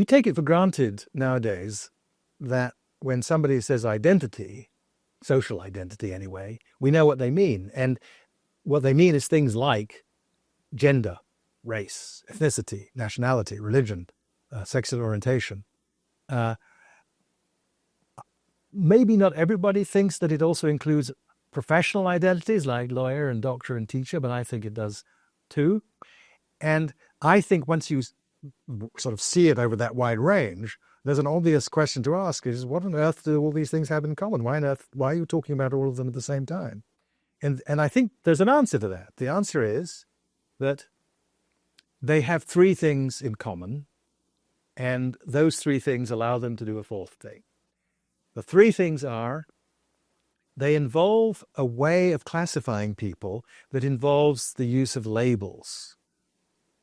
we take it for granted nowadays that when somebody says identity, social identity anyway, we know what they mean. And what they mean is things like gender, race, ethnicity, nationality, religion, sexual orientation. Maybe not everybody thinks that it also includes professional identities like lawyer and doctor and teacher, but I think it does too. And I think once you sort of see it over that wide range, there's an obvious question to ask is, what on earth do all these things have in common? Why are you talking about all of them at the same time? And I think there's an answer to that. The answer is that they have three things in common, and those three things allow them to do a fourth thing. The three things are, they involve a way of classifying people that involves the use of labels.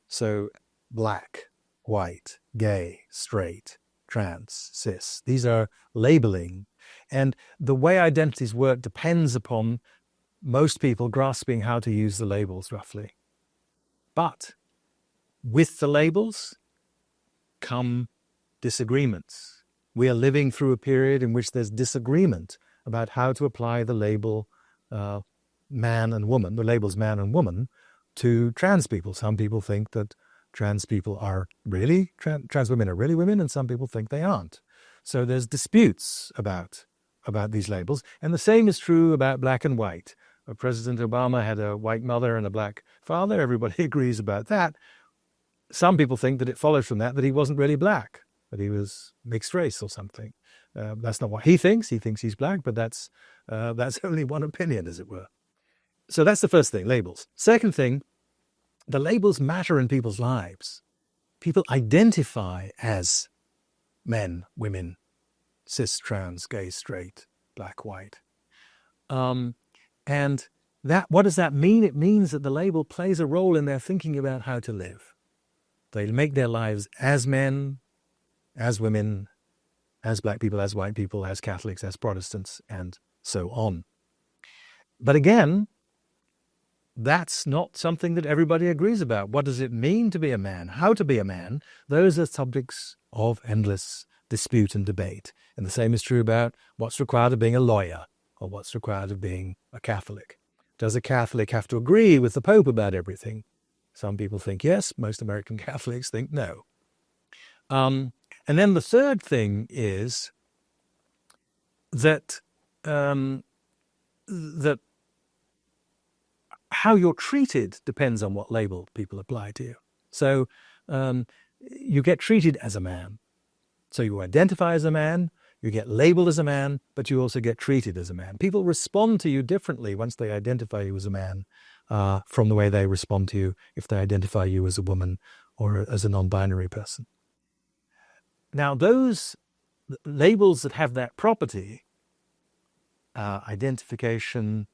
So black, white, gay, straight, trans, cis. These are labeling. And the way identities work depends upon most people grasping how to use the labels roughly. But with the labels come disagreements. We are living through a period in which there's disagreement about how to apply the label man and woman, the labels man and woman, to trans people. Some people think that trans people are really, trans women are really women, and some people think they aren't. So there's disputes about these labels. And the same is true about black and white. President Obama had a white mother and a black father. Everybody agrees about that. Some people think that it follows from that he wasn't really black, that he was mixed race or something. That's not what he thinks. He thinks he's black, but that's only one opinion, as it were. So that's the first thing, labels. Second thing, the labels matter in people's lives. People identify as men, women, cis, trans, gay, straight, black, white. And what does that mean? It means that the label plays a role in their thinking about how to live. They make their lives as men, as women, as black people, as white people, as Catholics, as Protestants, and so on. But again, that's not something that everybody agrees about. What does it mean to be a man? How to be a man? Those are subjects of endless dispute and debate. And the same is true about what's required of being a lawyer or what's required of being a Catholic. Does a Catholic have to agree with the Pope about everything? Some people think yes, most American Catholics think no. And then the third thing is that that how you're treated depends on what label people apply to you. So you get treated as a man. So you identify as a man, you get labeled as a man, but you also get treated as a man. People respond to you differently once they identify you as a man from the way they respond to you if they identify you as a woman or as a non-binary person. Now, those labels that have that property, identification,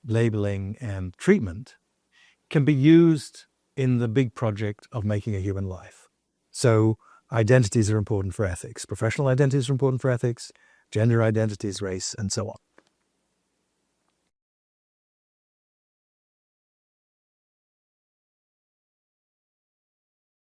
labeling, and treatment, can be used in the big project of making a human life. So identities are important for ethics. Professional identities are important for ethics, gender identities, race, and so on.